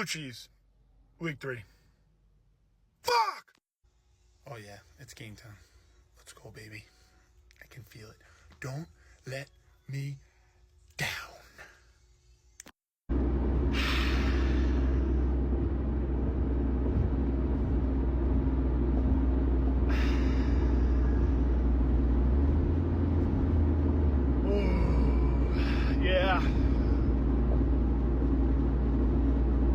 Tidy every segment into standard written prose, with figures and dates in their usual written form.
Blue cheese. Week 3. Fuck! Oh yeah, it's game time. Let's go, baby. I can feel it. Don't let me down.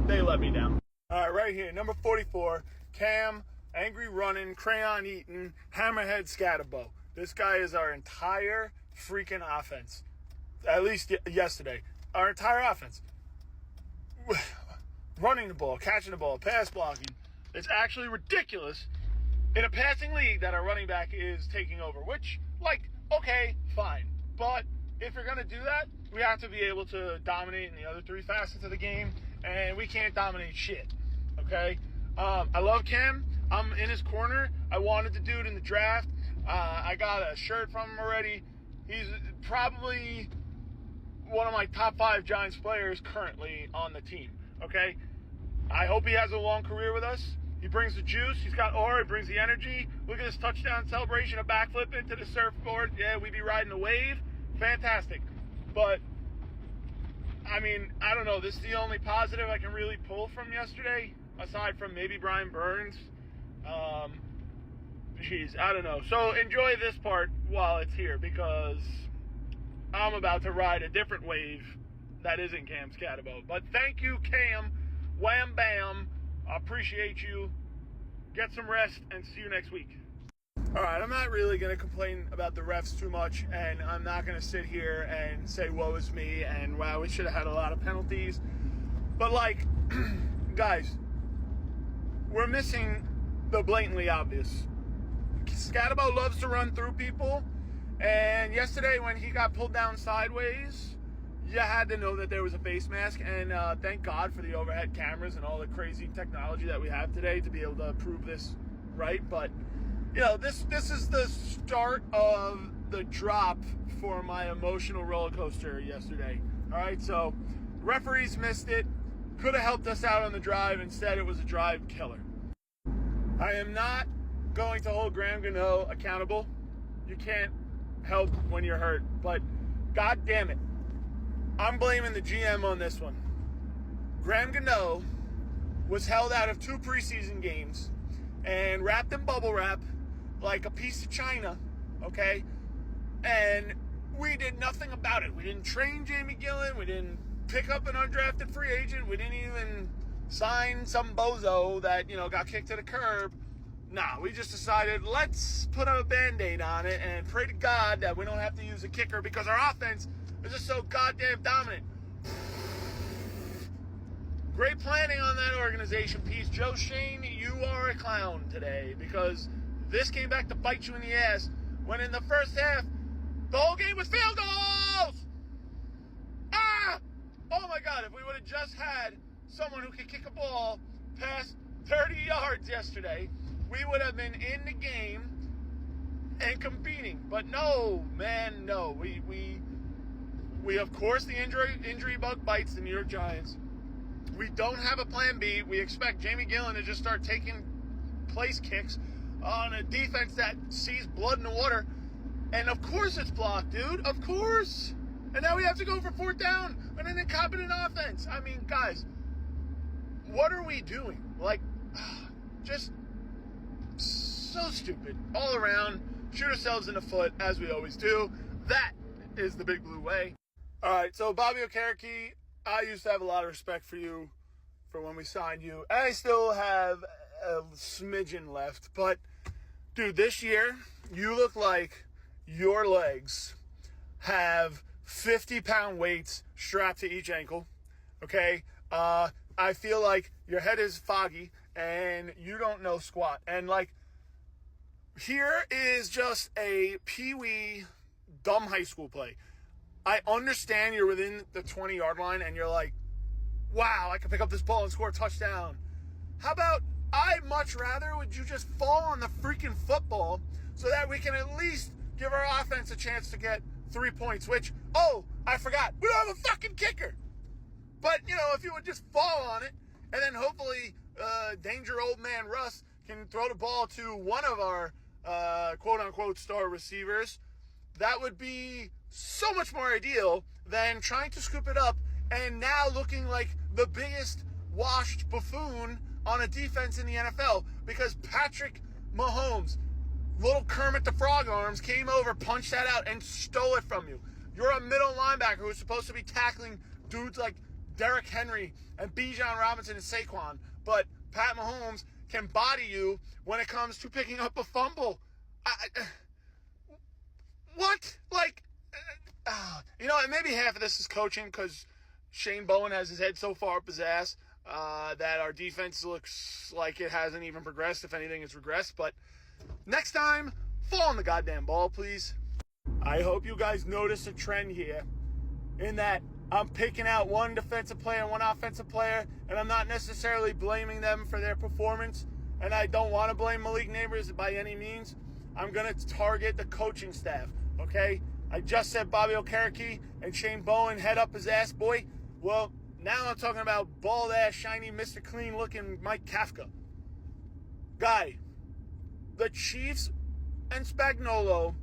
They let me down. All right, right here, number 44, Cam, angry running, crayon eating, hammerhead scatterbo. This guy is our entire freaking offense. At least yesterday. Our entire offense. Running the ball, catching the ball, pass blocking. It's actually ridiculous in a passing league that our running back is taking over, which, okay, fine. But if you're going to do that, we have to be able to dominate in the other 3 facets of the game, and we can't dominate shit, okay? I love Cam. I'm in his corner. I wanted the dude in the draft. I got a shirt from him already. He's probably one of my top 5 Giants players currently on the team, okay? I hope he has a long career with us. He brings the juice. He's got aura. He brings the energy. Look at this touchdown celebration, a backflip into the surfboard. Yeah, we be riding the wave. Fantastic. But, I mean, I don't know. This is the only positive I can really pull from yesterday, aside from maybe Brian Burns. I don't know. So enjoy this part while it's here, because I'm about to ride a different wave that isn't Cam's Scatterbo. But thank you, Cam. Wham bam. I appreciate you. Get some rest and see you next week. All right, I'm not really going to complain about the refs too much, and I'm not going to sit here and say, woe is me, and wow, we should have had a lot of penalties. But, guys, we're missing the blatantly obvious. Scatterbo loves to run through people, and yesterday when he got pulled down sideways, you had to know that there was a face mask, and thank God for the overhead cameras and all the crazy technology that we have today to be able to prove this right. But this is the start of the drop for my emotional roller coaster yesterday. All right, so referees missed it. Could have helped us out on the drive. Instead, it was a drive killer. I am not going to hold Graham Gano accountable. You can't help when you're hurt, but God damn it, I'm blaming the GM on this one. Graham Gano was held out of 2 preseason games and wrapped in bubble wrap like a piece of china, okay? And we did nothing about it. We didn't train Jamie Gillen. We didn't pick up an undrafted free agent. We didn't even sign some bozo that, got kicked to the curb. Nah, we just decided, let's put a Band-Aid on it and pray to God that we don't have to use a kicker, because our offense is just so goddamn dominant. Great planning on that organization piece. Joe Shane, you are a clown today, because this came back to bite you in the ass when in the first half, the whole game was field goals! Oh my God, if we would have just had someone who could kick a ball past 30 yards yesterday, we would have been in the game and competing. But no, man, no. We of course, the injury bug bites the New York Giants. We don't have a plan B. We expect Jamie Gillen to just start taking place kicks on a defense that sees blood in the water. And of course it's blocked, dude. Of course. And now we have to go for 4th down on an incompetent offense. I mean, guys, what are we doing? Just so stupid. All around, shoot ourselves in the foot, as we always do. That is the Big Blue way. All right, so Bobby Okereke, I used to have a lot of respect for you for when we signed you. And I still have a smidgen left. But, dude, this year, you look like your legs have 50-pound weights strapped to each ankle, okay? I feel like your head is foggy and you don't know squat. And, here is just a pee-wee dumb high school play. I understand you're within the 20-yard line and you're like, wow, I can pick up this ball and score a touchdown. How about I'd much rather would you just fall on the freaking football so that we can at least give our offense a chance to get 3 points, which, I forgot, we don't have a fucking kicker. But, if you would just fall on it and then hopefully Danger Old Man Russ can throw the ball to one of our quote-unquote star receivers. That would be so much more ideal than trying to scoop it up and now looking like the biggest washed buffoon on a defense in the NFL because Patrick Mahomes, little Kermit the Frog arms, came over, punched that out, and stole it from you. You're a middle linebacker who's supposed to be tackling dudes like Derrick Henry and Bijan Robinson and Saquon, but Pat Mahomes can body you when it comes to picking up a fumble. What? Like, maybe half of this is coaching because Shane Bowen has his head so far up his ass that our defense looks like it hasn't even progressed. If anything, it's regressed. But next time, fall on the goddamn ball, please. I hope you guys notice a trend here in that I'm picking out one defensive player and one offensive player, and I'm not necessarily blaming them for their performance, and I don't want to blame Malik Neighbors by any means. I'm going to target the coaching staff, okay? I just said Bobby Okereke and Shane Bowen head up his ass, boy. Well, now I'm talking about bald-ass, shiny, Mr. Clean-looking Mike Kafka. Guy, the Chiefs and Spagnuolo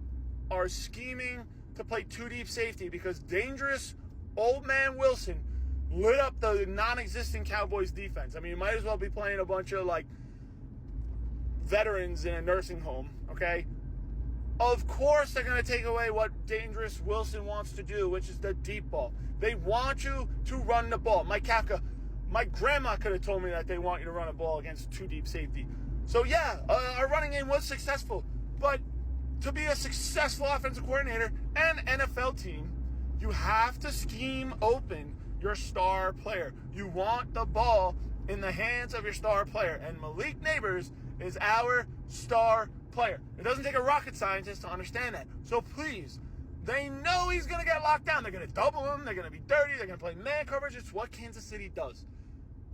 are scheming to play two deep safety because dangerous old man Wilson lit up the non-existent Cowboys defense. I mean, you might as well be playing a bunch of, veterans in a nursing home, okay? Of course they're going to take away what dangerous Wilson wants to do, which is the deep ball. They want you to run the ball. Mike Kafka, my grandma could have told me that they want you to run a ball against two deep safety. So, yeah, our running game was successful. But to be a successful offensive coordinator and NFL team, you have to scheme open your star player. You want the ball in the hands of your star player. And Malik Neighbors is our star player. It doesn't take a rocket scientist to understand that. So please, they know he's going to get locked down. They're going to double him. They're going to be dirty. They're going to play man coverage. It's what Kansas City does.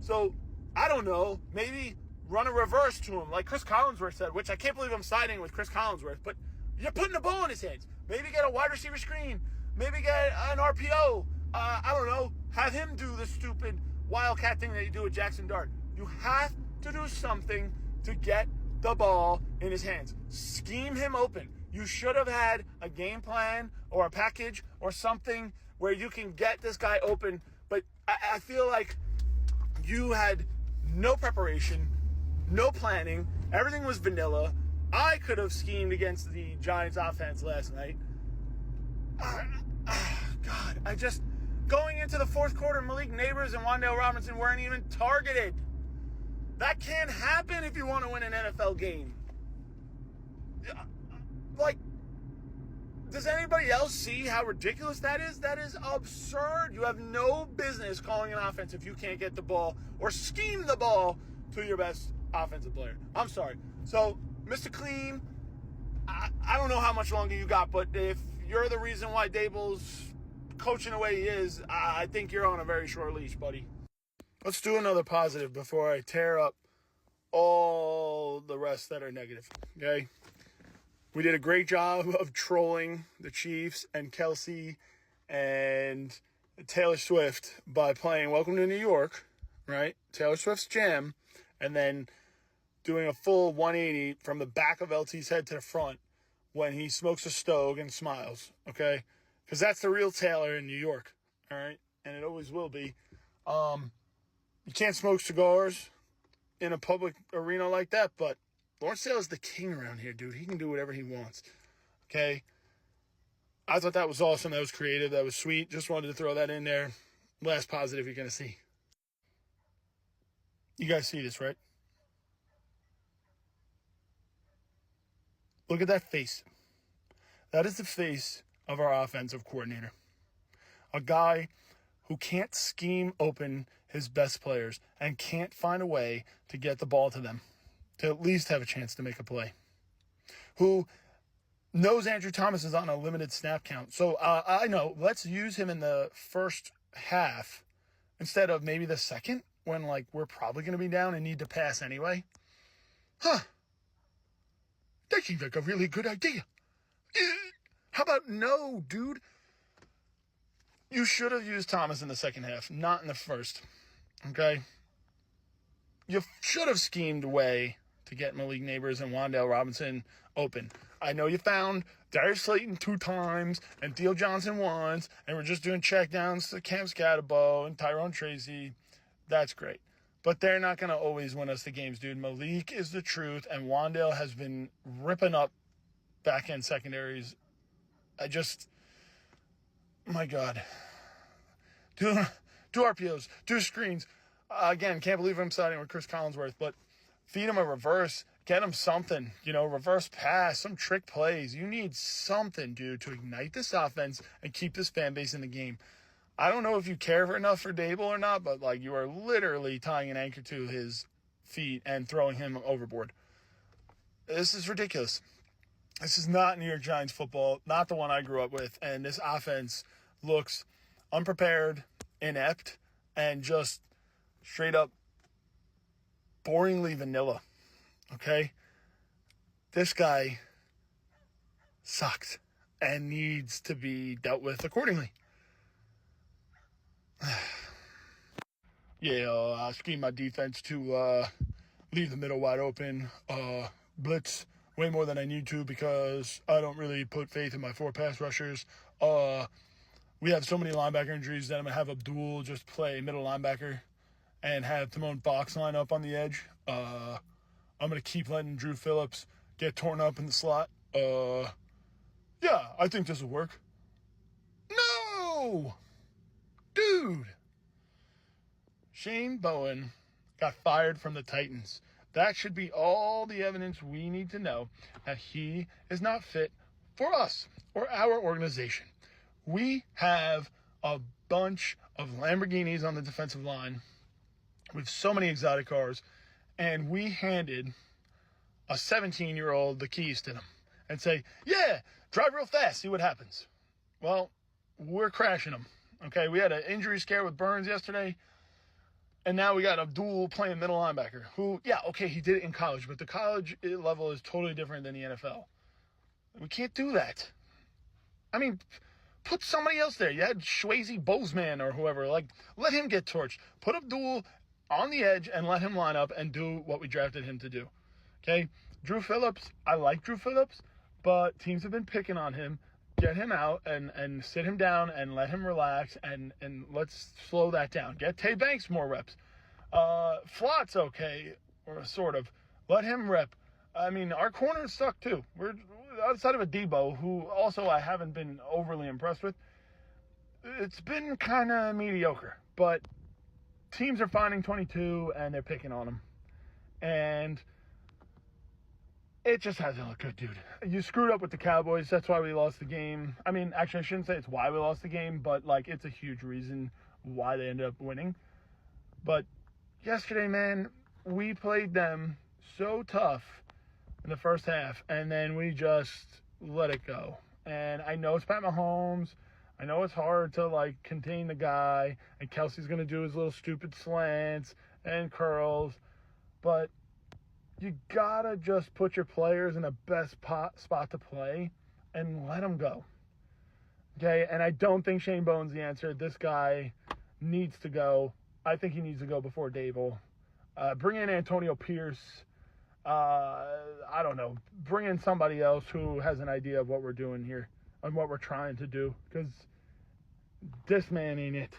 So, I don't know. Maybe run a reverse to him like Chris Collinsworth said, which I can't believe I'm siding with Chris Collinsworth, but you're putting the ball in his hands. Maybe get a wide receiver screen. Maybe get an RPO. I don't know. Have him do the stupid wildcat thing that you do with Jackson Dart. You have to do something to get the ball in his hands. Scheme him open. You should have had a game plan or a package or something where you can get this guy open. But I feel like you had no preparation, no planning. Everything was vanilla. I could have schemed against the Giants offense last night. God, going into the fourth quarter, Malik Neighbors and Wan'Dale Robinson weren't even targeted. That can't happen if you want to win an NFL game. Does anybody else see how ridiculous that is? That is absurd. You have no business calling an offense if you can't get the ball or scheme the ball to your best offensive player. I'm sorry. So, Mr. Clean, I don't know how much longer you got, but if you're the reason why Dable's coaching the way he is, I think you're on a very short leash, buddy. Let's do another positive before I tear up all the rest that are negative, okay? We did a great job of trolling the Chiefs and Kelsey and Taylor Swift by playing Welcome to New York, right? Taylor Swift's Jam, and then doing a full 180 from the back of LT's head to the front when he smokes a stogie and smiles, okay? Because that's the real Taylor in New York, all right? And it always will be. You can't smoke cigars in a public arena like that, but Lawrence Taylor's the king around here, dude. He can do whatever he wants, okay? I thought that was awesome. That was creative. That was sweet. Just wanted to throw that in there. Last positive you're going to see. You guys see this, right? Look at that face. That is the face of our offensive coordinator. A guy who can't scheme open his best players and can't find a way to get the ball to them, to at least have a chance to make a play. Who knows Andrew Thomas is on a limited snap count. So I know, let's use him in the first half instead of maybe the second when we're probably going to be down and need to pass anyway. That seems like a really good idea. How about no, dude? You should have used Thomas in the second half, not in the first. Okay? you should have schemed a way to get Malik Neighbors and Wan'Dale Robinson open. I know you found Darius Slayton 2 times and Theo Johnson once, and we're just doing checkdowns to Cam Scatterbo and Tyrone Tracy. That's great. But they're not going to always win us the games, dude. Malik is the truth, and Wan'Dale has been ripping up back-end secondaries. My God. Do RPOs, do screens. Again, can't believe I'm starting with Chris Collinsworth, but feed him a reverse, get him something, reverse pass, some trick plays. You need something, dude, to ignite this offense and keep this fan base in the game. I don't know if you care enough for Dable or not, but you are literally tying an anchor to his feet and throwing him overboard. This is ridiculous. This is not New York Giants football, not the one I grew up with, and this offense looks unprepared, inept, and just straight up boringly vanilla, okay? This guy sucks and needs to be dealt with accordingly. I scheme my defense to leave the middle wide open, blitz way more than I need to because I don't really put faith in my 4 pass rushers. We have so many linebacker injuries that I'm going to have Abdul just play middle linebacker and have Timon Fox line up on the edge. I'm going to keep letting Drew Phillips get torn up in the slot. I think this will work. No! Dude! Shane Bowen got fired from the Titans. That should be all the evidence we need to know that he is not fit for us or our organization. We have a bunch of Lamborghinis on the defensive line with so many exotic cars, and we handed a 17-year-old the keys to them and say, drive real fast, see what happens. Well, we're crashing them, okay? We had an injury scare with Burns yesterday, and now we got Abdul playing middle linebacker who, he did it in college, but the college level is totally different than the NFL. We can't do that. I mean, put somebody else there. You had Swayze Bozeman or whoever. Let him get torched. Put Abdul on the edge and let him line up and do what we drafted him to do. Okay? Drew Phillips, I like Drew Phillips, but teams have been picking on him. Get him out and sit him down and let him relax and let's slow that down. Get Tay Banks more reps. Flott's okay, or sort of. Let him rep. I mean, our corners suck too. We're outside of a Debo, who also I haven't been overly impressed with. It's been kind of mediocre, but teams are finding 22 and they're picking on them. And it just hasn't looked good, dude. You screwed up with the Cowboys. That's why we lost the game. I mean, actually, I shouldn't say it's why we lost the game, but, it's a huge reason why they ended up winning. But yesterday, man, we played them so tough in the first half, and then we just let it go. And I know it's Pat Mahomes. I know it's hard to, contain the guy, and Kelsey's going to do his little stupid slants and curls, but you gotta just put your players in the best spot to play and let them go. Okay, and I don't think Shane Bowen's the answer. This guy needs to go. I think he needs to go before Dable. Bring in Antonio Pierce. I don't know. Bring in somebody else who has an idea of what we're doing here and what we're trying to do, because this man ain't it.